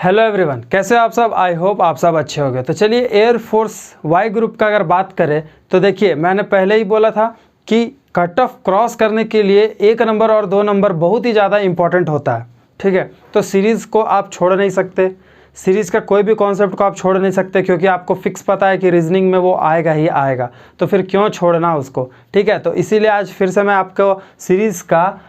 Hello everyone, कैसे हो आप सब। आई होप आप सब अच्छे होंगे। तो चलिए एयरफोर्स वाई ग्रुप का अगर बात करें तो देखिए, मैंने पहले ही बोला था कि कट ऑफ क्रॉस करने के लिए 1 नंबर और 2 नंबर बहुत ही ज़्यादा इंपॉर्टेंट होता है। ठीक है, तो सीरीज़ को आप छोड़ नहीं सकते, सीरीज़ का कोई भी कॉन्सेप्ट को आप छोड़ नहीं सकते, क्योंकि आपको फिक्स पता है कि रीजनिंग में वो आएगा ही आएगा, तो फिर क्यों छोड़ना उसको। ठीक है, तो इसीलिए आज फिर से मैं आपको सीरीज़ का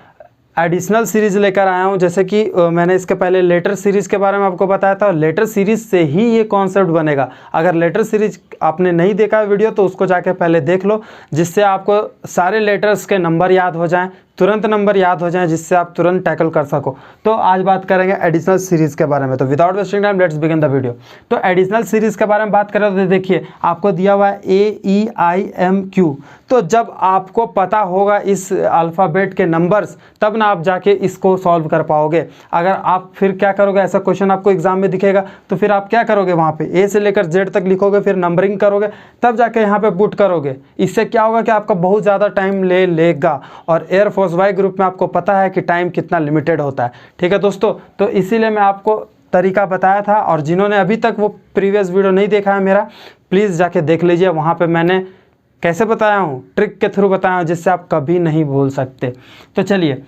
एडिशनल सीरीज़ लेकर आया हूं। जैसे कि मैंने इसके पहले लेटर सीरीज़ के बारे में आपको बताया था, लेटर सीरीज़ से ही ये कॉन्सेप्ट बनेगा। अगर लेटर सीरीज आपने नहीं देखा वीडियो तो उसको जाके पहले देख लो, जिससे आपको सारे लेटर्स के नंबर याद हो जाएं, तुरंत नंबर याद हो जाएं, जिससे आप तुरंत टैकल कर सको। तो आज बात करेंगे एडिशनल सीरीज़ के बारे में। तो without wasting time let's begin the video. तो एडिशनल सीरीज़ के बारे में बात करें तो देखिए, आपको दिया हुआ है AEIMQ। तो जब आपको पता होगा इस अल्फ़ाबेट के नंबर्स, तब ना आप जाके इसको सॉल्व कर पाओगे। अगर आप फिर क्या करोगे, ऐसा क्वेश्चन आपको एग्जाम में दिखेगा तो फिर आप क्या करोगे, वहाँ पे A से लेकर Z तक लिखोगे, फिर नंबरिंग करोगे, तब जाके यहाँ पे पुट करोगे। इससे क्या होगा कि आपका बहुत ज़्यादा टाइम ले लेगा, और एयरफोर्स वाई ग्रुप में आपको पता है कि टाइम कितना लिमिटेड होता है। ठीक है दोस्तों, तो इसीलिए मैं आपको तरीका बताया था, और जिन्होंने अभी तक वो प्रीवियस वीडियो नहीं देखा है मेरा, प्लीज़ जाके देख लीजिए। वहाँ पे मैंने कैसे बताया हूँ, ट्रिक के थ्रू बताया हूँ, जिससे आप कभी नहीं भूल सकते। तो चलिए,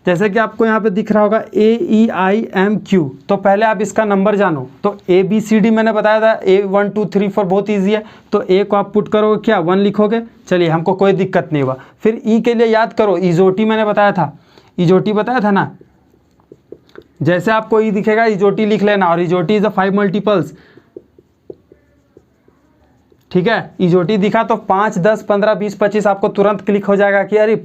जैसे कि आपको यहाँ पे दिख रहा होगा AEIMQ, तो पहले आप इसका नंबर जानो। तो ABCD मैंने बताया था, A 1 2 3 4 बहुत ईजी है। तो A को आप पुट करोगे, क्या 1 लिखोगे, चलिए हमको कोई दिक्कत नहीं हुआ। फिर E के लिए याद करो, इजोटी मैंने बताया था, इजोटी बताया था ना। जैसे आपको E दिखेगा इजोटी लिख लेना, और इजोटी इज अ 5 मल्टीपल्स। ठीक है, इजोटी दिखा तो 5 10 15 20 25 आपको तुरंत क्लिक हो जाएगा कि अरे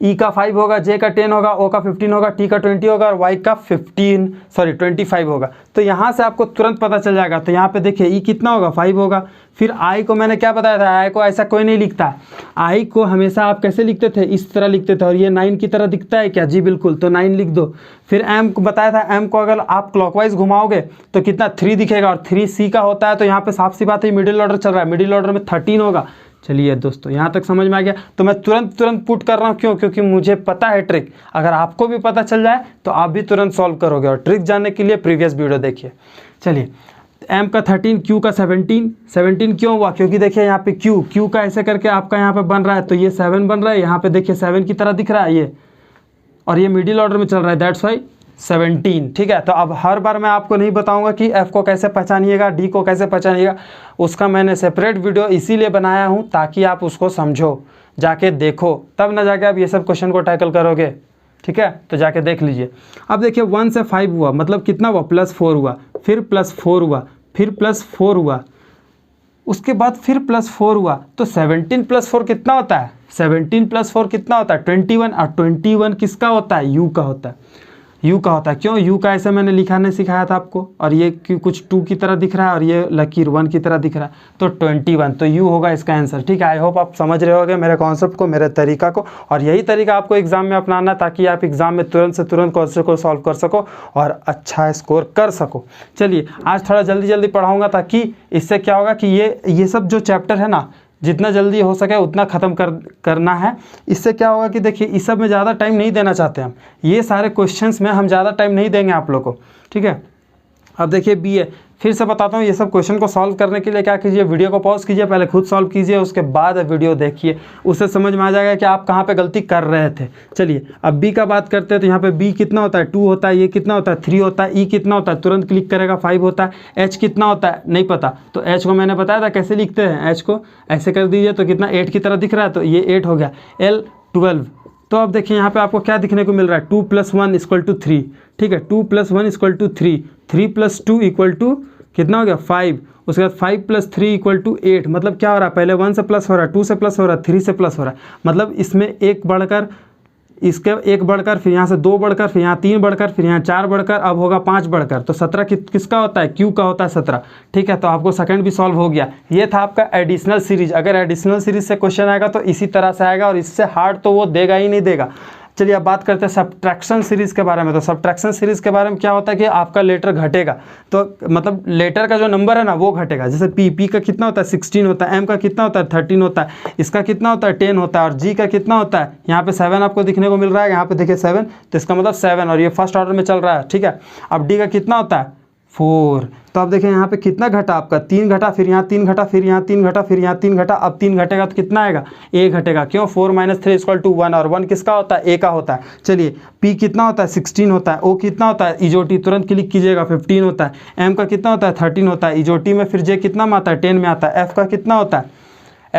E का 5 होगा, J का 10 होगा, O का 15 होगा, T का 20 होगा, और Y का 25 होगा। तो यहाँ से आपको तुरंत पता चल जाएगा। तो यहाँ पे देखिए E कितना होगा, 5 होगा। फिर I को मैंने क्या बताया था, I को ऐसा कोई नहीं लिखता। I को हमेशा आप कैसे लिखते थे, इस तरह लिखते थे, और ये 9 की तरह दिखता है क्या, जी बिल्कुल, तो 9 लिख दो। फिर M को बताया था, M को अगर आप क्लॉकवाइज घुमाओगे तो कितना 3 दिखेगा, और 3 C का होता है। तो यहाँ पे साफ सी बात है, मिडिल ऑर्डर चल रहा है, मिडिल ऑर्डर में 13 होगा। चलिए दोस्तों, यहाँ तक समझ में आ गया। तो मैं तुरंत पुट कर रहा हूँ, क्यों, क्योंकि मुझे पता है ट्रिक। अगर आपको भी पता चल जाए तो आप भी तुरंत सॉल्व करोगे, और ट्रिक जानने के लिए प्रीवियस वीडियो देखिए। चलिए, M का 13, Q का 17 क्यों हुआ, क्योंकि देखिए यहाँ पे Q का ऐसे करके आपका यहाँ पे बन रहा है, तो ये 7 बन रहा है। यहाँ पे देखिए 7 की तरह दिख रहा है ये, और ये मिडिल ऑर्डर में चल रहा है, दैट्स वाई 17। ठीक है, तो अब हर बार मैं आपको नहीं बताऊंगा कि F को कैसे पहचानिएगा, D को कैसे पहचानिएगा। उसका मैंने सेपरेट वीडियो इसीलिए बनाया हूँ ताकि आप उसको समझो, जाके देखो, तब ना जाके आप ये सब क्वेश्चन को टैकल करोगे। ठीक है, तो जाके देख लीजिए। अब देखिए 1 से 5 हुआ, मतलब कितना हुआ, +4 हुआ, फिर +4 हुआ, फिर +4 हुआ, उसके बाद फिर +4 हुआ। तो 17 + 4 कितना होता है, 17 + 4 कितना होता है, 21। और 21 किसका होता है, U का होता है, U का होता है। क्यों, U का ऐसे मैंने लिखा नहीं सिखाया था आपको, और ये कुछ 2 की तरह दिख रहा है, और ये लकीर 1 की तरह दिख रहा है, तो 21, तो U होगा इसका आंसर। ठीक है, आई होप आप समझ रहे होगे मेरे कॉन्सेप्ट को, मेरे तरीका को, और यही तरीका आपको एग्जाम में अपनाना, ताकि आप एग्जाम में तुरंत से तुरंत क्वेश्चन को सॉल्व कर सको और अच्छा स्कोर कर सको। चलिए, आज थोड़ा जल्दी पढ़ाऊँगा, ताकि इससे क्या होगा कि ये सब जो चैप्टर है ना, जितना जल्दी हो सके उतना ख़त्म करना है। इससे क्या होगा कि देखिए, इस सब में ज़्यादा टाइम नहीं देना चाहते हम, ये सारे क्वेश्चंस में हम ज़्यादा टाइम नहीं देंगे आप लोग को। ठीक है, अब देखिए बी है, फिर से बताता हूँ, ये सब क्वेश्चन को सॉल्व करने के लिए क्या कीजिए, वीडियो को पॉज कीजिए, पहले खुद सॉल्व कीजिए, उसके बाद वीडियो देखिए, उससे समझ में आ जाएगा कि आप कहाँ पे गलती कर रहे थे। चलिए, अब बी का बात करते हैं। तो यहाँ पे बी कितना होता है, 2 होता है, ये कितना होता है, 3 होता है, ई कितना होता है, तुरंत क्लिक करेगा, 5 होता है, एच कितना होता है, नहीं पता, तो एच को मैंने बताया था कैसे लिखते हैं, एच को ऐसे कर दीजिए, तो कितना 8 की तरह दिख रहा है, तो ये 8 हो गया। एल 12। तो अब देखिए यहाँ पे आपको क्या दिखने को मिल रहा है, 2 + 1 = 3। ठीक है, 2 + 1 = 3, 3 + 2 = कितना हो गया, 5। उसके बाद 5 + 3 = 8। मतलब क्या हो रहा है, पहले 1 से प्लस हो रहा है, 2 से प्लस हो रहा है, 3 से प्लस हो रहा है। मतलब इसमें एक बढ़कर, इसके एक बढ़कर, फिर यहाँ से 2 बढ़कर, फिर यहाँ 3 बढ़कर, फिर यहाँ 4 बढ़कर, अब होगा 5 बढ़कर। तो 17 किसका होता है, Q का होता है 17। ठीक है, तो आपको सेकंड भी सॉल्व हो गया। ये था आपका एडिशनल सीरीज। अगर एडिशनल सीरीज से क्वेश्चन आएगा तो इसी तरह से आएगा, और इससे हार्ड तो वो देगा ही नहीं देगा। चलिए, अब बात करते हैं सब्ट्रैक्शन सीरीज़ के बारे में। तो सब्ट्रैक्शन सीरीज़ के बारे में क्या होता है कि आपका लेटर घटेगा, तो मतलब लेटर का जो नंबर है ना वो घटेगा। जैसे पी का कितना होता है, 16 होता है, एम का कितना होता है, 13 होता है, इसका कितना होता है, 10 होता है, और जी का कितना होता है, यहाँ पे 7 आपको दिखने को मिल रहा है, यहाँ पे देखिए 7, तो इसका मतलब 7, और ये फर्स्ट ऑर्डर में चल रहा है। ठीक है, अब डी का कितना होता है, 4। तो अब देखें यहाँ पे कितना घटा आपका, 3 घटा, फिर यहाँ 3 घटा, फिर यहाँ 3 घटा, फिर यहाँ 3 घटा, अब 3 घटेगा तो कितना आएगा, a घटेगा। क्यों, 4 - 3 = 1, और 1 किसका होता है, a का होता है। चलिए p कितना होता है, 16 होता है। o कितना होता है, इजोटी, तुरंत क्लिक कीजिएगा, 15 होता है। m का कितना होता है, 13 होता है इजोटी में। फिर j कितना में आता है, 10 में आता है। f का कितना होता है,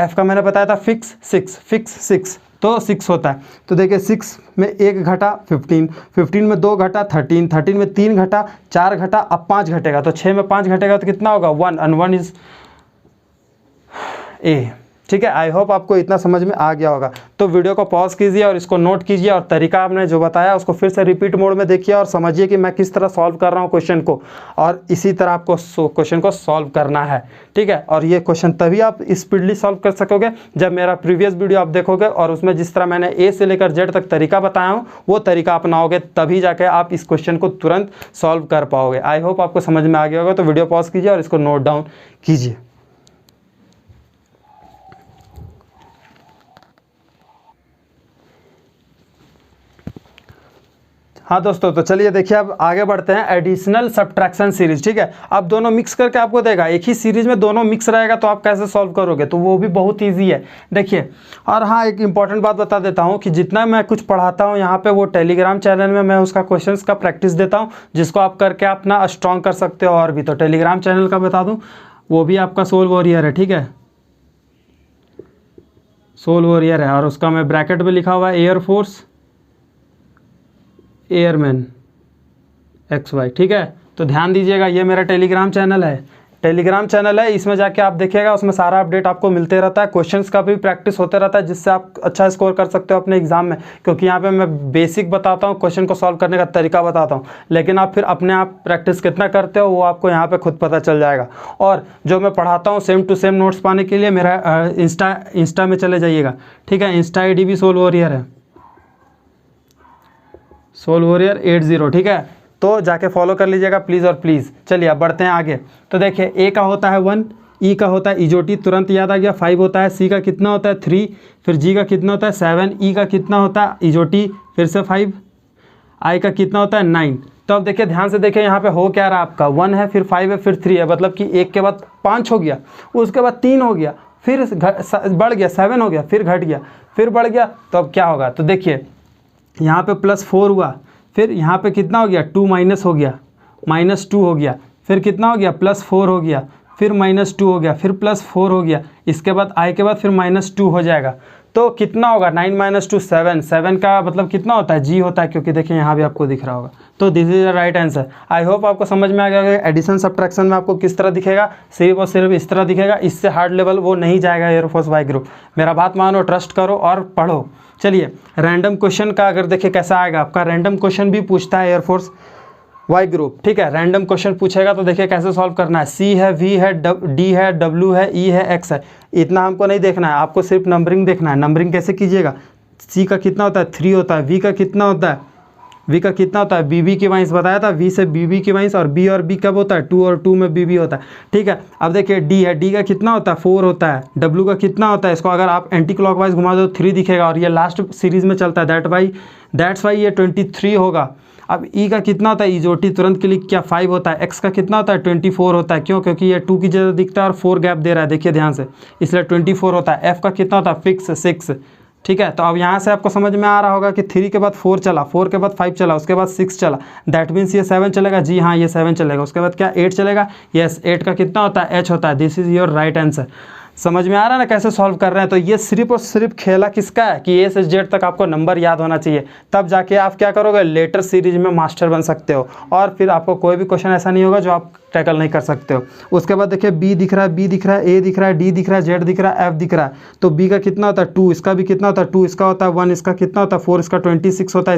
f का मैंने बताया था फिक्स 6, तो 6 होता है। तो देखिए 6 में 1 घटा 15, 15 में 2 घटा 13, 13 में 3 घटा, 4 घटा, अब 5 घटेगा। तो 6 में 5 घटेगा तो कितना होगा, 1, and 1 इज a। ठीक है, आई होप आपको इतना समझ में आ गया होगा। तो वीडियो को पॉज कीजिए और इसको नोट कीजिए, और तरीका आपने जो बताया उसको फिर से रिपीट मोड में देखिए और समझिए कि मैं किस तरह सॉल्व कर रहा हूँ क्वेश्चन को, और इसी तरह आपको क्वेश्चन को सॉल्व करना है। ठीक है, और ये क्वेश्चन तभी आप स्पीडली सॉल्व कर सकोगे जब मेरा प्रीवियस वीडियो आप देखोगे, और उसमें जिस तरह मैंने ए से लेकर जेड तक तरीका बताया हूँ वो तरीका अपनाओगे, तभी जाके आप इस क्वेश्चन को तुरंत सॉल्व कर पाओगे। आई होप आपको समझ में आ गया होगा। तो वीडियो पॉज कीजिए और इसको नोट डाउन कीजिए। हाँ दोस्तों, तो चलिए देखिए अब आगे बढ़ते हैं, एडिशनल सब्ट्रैक्शन सीरीज। ठीक है, अब दोनों मिक्स करके आपको देगा, एक ही सीरीज में दोनों मिक्स रहेगा, तो आप कैसे सॉल्व करोगे, तो वो भी बहुत इजी है। देखिए, और हाँ एक इंपॉर्टेंट बात बता देता हूँ कि जितना मैं कुछ पढ़ाता हूँ यहाँ पे, वो टेलीग्राम चैनल में मैं उसका क्वेश्चंस का प्रैक्टिस देता हूँ, जिसको आप करके अपना स्ट्रॉन्ग कर सकते हो। और भी तो टेलीग्राम चैनल का बता दूँ, वो भी आपका सोल वॉरियर है। ठीक है, सोल वॉरियर है, और उसका मैं ब्रैकेट में लिखा हुआ है एयरफोर्स एयरमैन XY। ठीक है, तो ध्यान दीजिएगा, ये मेरा टेलीग्राम चैनल है, इसमें जाके आप देखिएगा, उसमें सारा अपडेट आपको मिलते रहता है, क्वेश्चंस का भी प्रैक्टिस होते रहता है, जिससे आप अच्छा स्कोर कर सकते हो अपने एग्जाम में। क्योंकि यहाँ पे मैं बेसिक बताता हूँ, क्वेश्चन को सॉल्व करने का तरीका बताता हूँ, लेकिन आप फिर अपने आप प्रैक्टिस कितना करते हो वो आपको यहाँ पर खुद पता चल जाएगा। और जो मैं पढ़ाता हूँ सेम टू सेम नोट्स पाने के लिए मेरा इंस्टा में चले जाइएगा। ठीक है, इंस्टा ID भी सोल वॉरियर है, सोल वॉरियर 80। ठीक है, तो जाके फॉलो कर लीजिएगा प्लीज़ और प्लीज़। चलिए अब बढ़ते हैं आगे। तो देखिए ए का होता है 1, ई का होता है इजोटी, तुरंत याद आ गया, 5 होता है। सी का कितना होता है 3, फिर जी का कितना होता है 7, ई का कितना होता है इजोटी फिर से 5, आई का कितना होता है 9। तो अब देखिए ध्यान से देखिए, यहाँ पे हो क्या रहा है आपका, 1 है, फिर 5 है, फिर 3 है, मतलब कि एक के बाद 5 हो गया, उसके बाद 3 हो गया, फिर बढ़ गया 7 हो गया, फिर घट गया, फिर बढ़ गया। तो अब क्या होगा, तो देखिए यहाँ पे +4 हुआ, फिर यहाँ पे कितना हो गया 2 माइनस हो गया, -2 हो गया, फिर कितना हो गया +4 हो गया, फिर -2 हो गया, फिर +4 हो गया, इसके बाद आई के बाद फिर -2 हो जाएगा। तो कितना होगा 9 - 2 7, 7 का मतलब कितना होता है, जी होता है, क्योंकि देखिए यहाँ भी आपको दिख रहा होगा। तो this is the right answer. I hope आपको समझ में आ गया होगा एडिशन सब्ट्रैक्शन में आपको किस तरह दिखेगा, सिर्फ और सिर्फ इस तरह दिखेगा, इससे हार्ड लेवल वो नहीं जाएगा एयरफोर्स वाई ग्रुप। मेरा बात मानो, ट्रस्ट करो और पढ़ो। चलिए रैंडम क्वेश्चन का अगर देखिए कैसा आएगा आपका, रैंडम क्वेश्चन भी पूछता है एयरफोर्स वाई ग्रुप। ठीक है, रैंडम क्वेश्चन पूछेगा तो देखिए कैसे सॉल्व करना है। सी है, वी है, डी है, डब्ल्यू है, ई है, एक्स है, इतना हमको नहीं देखना है, आपको सिर्फ नंबरिंग देखना है। नंबरिंग कैसे कीजिएगा, सी का कितना होता है 3 होता है, वी का कितना होता है, वी का कितना होता है, बीबी की वाइंस बताया था, वी से बीबी की वाइंस, और बी और बी कब होता है 2 और 2 में बीबी होता है। ठीक है, अब देखिए डी है, डी का कितना होता है 4 होता है, डब्ल्यू का कितना होता है, इसको अगर आप एंटी क्लॉकवाइज घुमा दो 3 दिखेगा, और ये लास्ट सीरीज में चलता है, दैट्स वाई ये 23 होगा। अब ई का कितना होता है, इजोटी तुरंत क्लिक किया 5 होता है, एक्स का कितना होता है 24 होता है, क्यों, क्योंकि ये 2 की जगह दिखता है और 4 गैप दे रहा है, देखिए ध्यान से, इसलिए 24 होता है। एफ का कितना होता है फिक्स 6। ठीक है, तो अब यहाँ से आपको समझ में आ रहा होगा कि 3 के बाद 4 चला, 4 के बाद 5 चला, उसके बाद 6 चला, दैट मीन्स ये 7 चलेगा, जी हाँ ये 7 चलेगा, उसके बाद क्या 8 चलेगा, यस 8 का कितना होता है H होता है। This is your right answer. समझ में आ रहा है ना कैसे सॉल्व कर रहे हैं। तो ये सिर्फ और सिर्फ खेला किसका है कि A से Z तक आपको नंबर याद होना चाहिए, तब जाके आप क्या करोगे, लेटर सीरीज में मास्टर बन सकते हो, और फिर आपको कोई भी क्वेश्चन ऐसा नहीं होगा जो आप टैकल नहीं कर सकते हो। उसके बाद देखिए B दिख रहा है, B दिख रहा है, A दिख रहा है, D दिख रहा है, Z दिख रहा है, F दिख रहा है। तो B का कितना होता है 2, इसका भी कितना होता है 2, इसका होता है 1, इसका कितना होता है 4, इसका 26 होता है,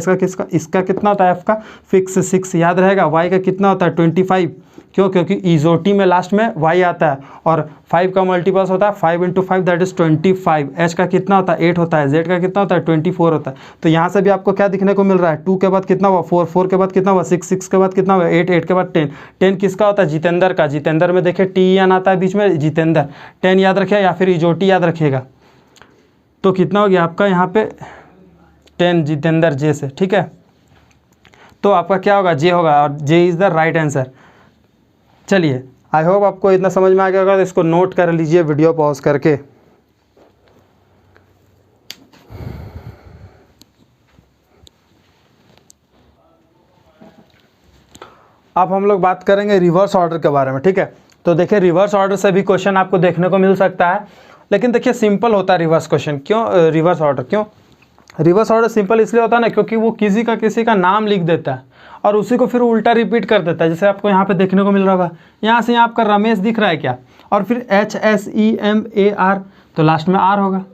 इसका कितना होता है F का फिक्स 6 याद रहेगा। Y का कितना होता है 25, क्यों, क्योंकि इजोटी में लास्ट में y आता है, और 5 का मल्टीपल्स होता है 5 × 5 दैट इज 25। H का कितना होता है 8 होता है, Z का कितना होता है 24 होता है। तो यहाँ से भी आपको क्या दिखने को मिल रहा है, 2 के बाद कितना हुआ 4, 4 के बाद कितना हुआ 6, 6 के बाद कितना हुआ 8, 8 के बाद 10, 10 किसका होता है जितेंद्र का। जितेंद्र में देखिए TN आता है बीच में, जितेंद्र 10 याद रखिएगा या फिर इजोटी याद रखिएगा। तो कितना हो गया आपका यहाँ पे 10 जितेंद्र J से। ठीक है, तो आपका क्या होगा J होगा, और J is the right answer. चलिए, आई होप आपको इतना समझ में आ गया होगा, तो इसको नोट कर लीजिए वीडियो पॉज करके। अब हम लोग बात करेंगे रिवर्स ऑर्डर के बारे में, ठीक है। तो देखिए रिवर्स ऑर्डर से भी क्वेश्चन आपको देखने को मिल सकता है, लेकिन देखिए सिंपल होता है रिवर्स क्वेश्चन। क्यों रिवर्स ऑर्डर? क्यों रिवर्स ऑर्डर सिंपल इसलिए होता है ना, क्योंकि वो किसी का नाम लिख देता है और उसी को फिर उल्टा रिपीट कर देता है। जैसे आपको यहाँ पे देखने को मिल रहा होगा, यहाँ से यहाँ आपका रमेश दिख रहा है क्या, और फिर HSEMAR, तो लास्ट में R होगा।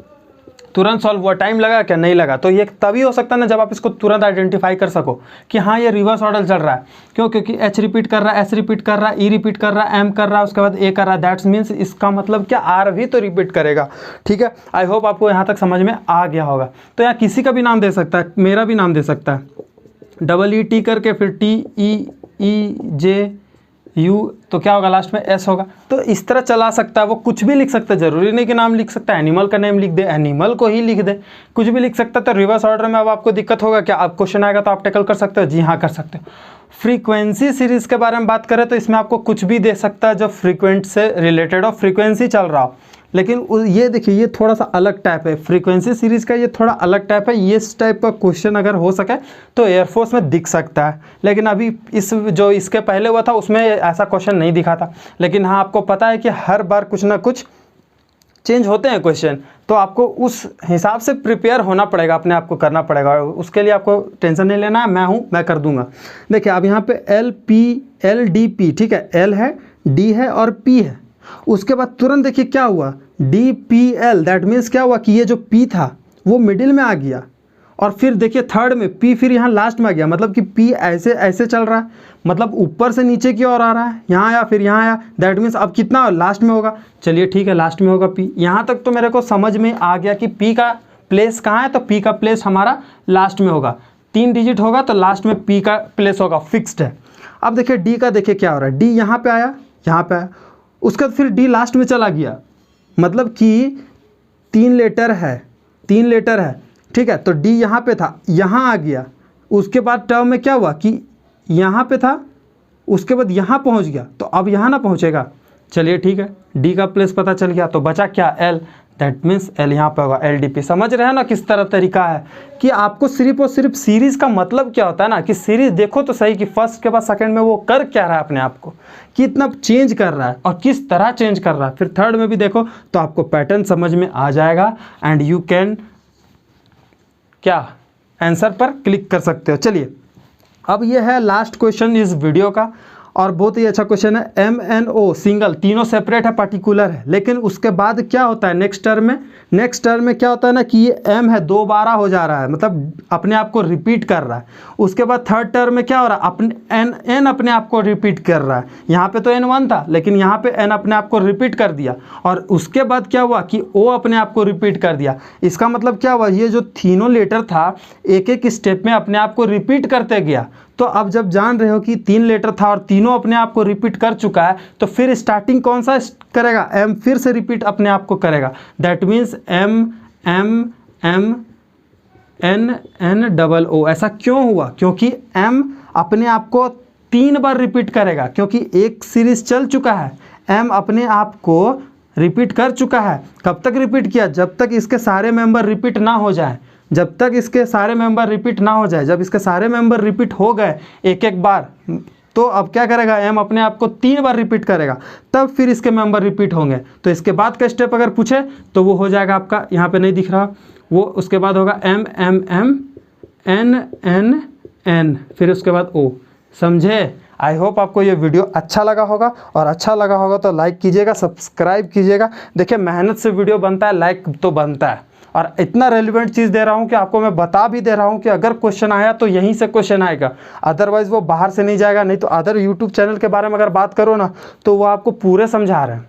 तुरंत सॉल्व हुआ, टाइम लगा क्या? नहीं लगा। तो ये तभी हो सकता है ना जब आप इसको तुरंत आइडेंटिफाई कर सको कि हाँ ये रिवर्स ऑर्डर चल रहा है। क्यों? क्योंकि H रिपीट कर रहा है, S रिपीट कर रहा है, E रिपीट कर रहा है, M कर रहा है, उसके बाद A कर रहा है। दैट्स मीन्स इसका मतलब क्या, R भी तो रिपीट करेगा। ठीक है, आई होप आपको यहाँ तक समझ में आ गया होगा। तो यहाँ किसी का भी नाम दे सकता है, मेरा भी नाम दे सकता है, EE करके फिर TEEJU, तो क्या होगा लास्ट में S होगा। तो इस तरह चला सकता है, वो कुछ भी लिख सकता है, जरूरी नहीं कि नाम लिख सकता है। एनिमल का नेम लिख दे, एनिमल को ही लिख दे, कुछ भी लिख सकता है। तो रिवर्स ऑर्डर में अब आपको दिक्कत होगा क्या? अब क्वेश्चन आएगा तो आप टैकल कर सकते हो? जी हाँ कर सकते हो। फ्रीक्वेंसी सीरीज के बारे में बात करें तो इसमें आपको कुछ भी दे सकता है जो फ्रीक्वेंट से रिलेटेड हो, फ्रीक्वेंसी चल रहा हो। लेकिन ये देखिए ये थोड़ा सा अलग टाइप है, फ्रीक्वेंसी सीरीज का ये थोड़ा अलग टाइप है। ये इस टाइप का क्वेश्चन अगर हो सके तो एयरफोर्स में दिख सकता है, लेकिन अभी इस जो इसके पहले हुआ था उसमें ऐसा क्वेश्चन नहीं दिखा था। लेकिन हाँ आपको पता है कि हर बार कुछ ना कुछ चेंज होते हैं क्वेश्चन, तो आपको उस हिसाब से प्रिपेयर होना पड़ेगा, अपने आप को करना पड़ेगा। उसके लिए आपको टेंशन नहीं लेना है, मैं कर दूंगा। देखिए अब यहाँ पे LPLDP, ठीक है, L है, D है और P है। उसके बाद तुरंत देखिए क्या हुआ, DPL, दैट मीन्स क्या हुआ कि ये जो P था वो मिडिल में आ गया, और फिर देखिए थर्ड में P फिर यहाँ लास्ट में आ गया। मतलब कि P ऐसे ऐसे चल रहा है, मतलब ऊपर से नीचे की ओर आ रहा है, यहाँ आया फिर यहाँ आया। दैट मीन्स अब कितना लास्ट में होगा? चलिए ठीक है, लास्ट में होगा P। यहाँ तक तो मेरे को समझ में आ गया कि P का प्लेस कहाँ है, तो P का प्लेस हमारा लास्ट में होगा। 3 डिजिट होगा तो लास्ट में P का प्लेस होगा, फिक्स्ड है। अब देखिए D का देखिए क्या हो रहा है, D यहाँ पे आया, यहाँ पे आया, उसके बाद फिर D लास्ट में चला गया। मतलब कि 3 लेटर है, ठीक है। तो D यहाँ पे था, यहाँ आ गया। उसके बाद टर्म में क्या हुआ कि यहाँ पे था, उसके बाद यहाँ पहुँच गया, तो अब यहाँ ना पहुँचेगा। चलिए ठीक है, D का प्लेस पता चल गया, तो बचा क्या? L, दैट मीन्स L यहाँ पे होगा, LDP। समझ रहे हैं ना किस तरह तरीका है कि आपको सिर्फ और सिर्फ सीरीज का मतलब क्या होता है ना, कि सीरीज देखो तो सही कि फर्स्ट के बाद सेकंड में वो कर क्या रहा है अपने आप को, कितना चेंज कर रहा है और किस तरह चेंज कर रहा है। फिर थर्ड में भी देखो तो आपको पैटर्न समझ में आ जाएगा, एंड यू कैन क्या आंसर पर क्लिक कर सकते हो। चलिए अब ये है लास्ट क्वेश्चन इस वीडियो का, और बहुत ही अच्छा क्वेश्चन है। MNO सिंगल, तीनों सेपरेट है, पर्टिकुलर है, लेकिन उसके बाद क्या होता है नेक्स्ट टर्म में क्या होता है ना कि ये M है, 2 बार हो जा रहा है, मतलब अपने आप को रिपीट कर रहा है। उसके बाद थर्ड टर्म में क्या हो रहा है, N अपने आप को रिपीट कर रहा है। यहाँ पे तो N1 था, लेकिन यहाँ पे N अपने आप को रिपीट कर दिया, और उसके बाद क्या हुआ कि O अपने आप को रिपीट कर दिया। इसका मतलब क्या हुआ, ये जो तीनों लेटर था एक एक स्टेप में अपने आप को रिपीट करते गया। तो अब जब जान रहे हो कि 3 लेटर था और तीनों अपने आप को रिपीट कर चुका है, तो फिर स्टार्टिंग कौन सा करेगा? M फिर से रिपीट अपने आप को करेगा। That means MMNNO। ऐसा क्यों हुआ? क्योंकि M अपने आप को 3 बार रिपीट करेगा, क्योंकि एक सीरीज चल चुका है। M अपने आप को रिपीट कर चुका है। कब तक रिपीट किया? जब तक इसके सारे मेंबर रिपीट ना हो जाए, जब इसके सारे मेंबर रिपीट हो गए एक एक बार, तो अब क्या करेगा M अपने आप को 3 बार रिपीट करेगा, तब फिर इसके मेंबर रिपीट होंगे। तो इसके बाद का स्टेप अगर पूछे तो वो हो जाएगा आपका, यहाँ पे नहीं दिख रहा वो, उसके बाद होगा MMMNNN, फिर उसके बाद O। समझे? आई होप आपको ये वीडियो अच्छा लगा होगा, और अच्छा लगा होगा तो लाइक कीजिएगा, सब्सक्राइब कीजिएगा। देखिए मेहनत से वीडियो बनता है, लाइक तो बनता है, और इतना रेलिवेंट चीज़ दे रहा हूँ कि आपको मैं बता भी दे रहा हूँ कि अगर क्वेश्चन आया तो यहीं से क्वेश्चन आएगा, अदरवाइज़ वो बाहर से नहीं जाएगा। नहीं तो अदर यूट्यूब चैनल के बारे में अगर बात करो ना, तो वो आपको पूरे समझा रहे हैं,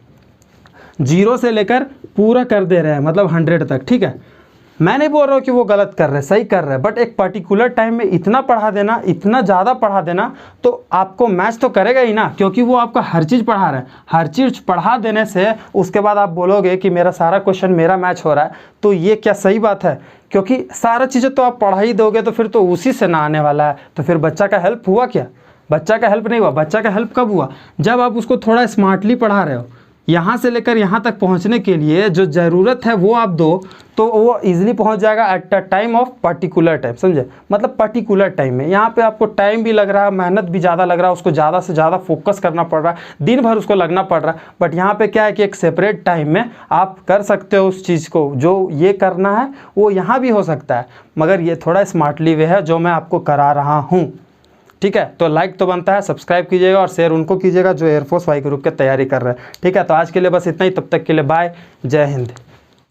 0 से लेकर पूरा कर दे रहे हैं, मतलब 100 तक। ठीक है, मैं नहीं बोल रहा हूँ कि वो गलत कर रहे हैं, सही कर रहे हैं, बट एक पर्टिकुलर टाइम में इतना पढ़ा देना, इतना ज़्यादा पढ़ा देना, तो आपको मैच तो करेगा ही ना, क्योंकि वो आपका हर चीज़ पढ़ा रहे हैं। हर चीज़ पढ़ा देने से उसके बाद आप बोलोगे कि मेरा सारा क्वेश्चन मेरा मैच हो रहा है, तो ये क्या सही बात है? क्योंकि सारा चीज़ें तो आप पढ़ा ही दोगे, तो फिर तो उसी से ना आने वाला है, तो फिर बच्चा का हेल्प हुआ क्या? बच्चा का हेल्प नहीं हुआ। बच्चा का हेल्प कब हुआ? जब आप उसको थोड़ा स्मार्टली पढ़ा रहे हो। यहाँ से लेकर यहाँ तक पहुँचने के लिए जो ज़रूरत है वो आप दो, तो वो इजीली पहुँच जाएगा at the time of particular time, समझे? मतलब पर्टिकुलर टाइम में। यहाँ पे आपको टाइम भी लग रहा है, मेहनत भी ज़्यादा लग रहा है, उसको ज़्यादा से ज़्यादा फोकस करना पड़ रहा है, दिन भर उसको लगना पड़ रहा है। बट यहाँ पे क्या है कि एक सेपरेट टाइम में आप कर सकते हो उस चीज़ को। जो ये करना है वो यहाँ भी हो सकता है, मगर ये थोड़ा स्मार्टली वे है जो मैं आपको करा रहा हूँ। ठीक है, तो लाइक तो बनता है, सब्सक्राइब कीजिएगा और शेयर उनको कीजिएगा जो एयरफोर्स वाई ग्रुप की तैयारी कर रहे हैं। ठीक है, तो आज के लिए बस इतना ही। तब तक के लिए बाय, जय हिंद।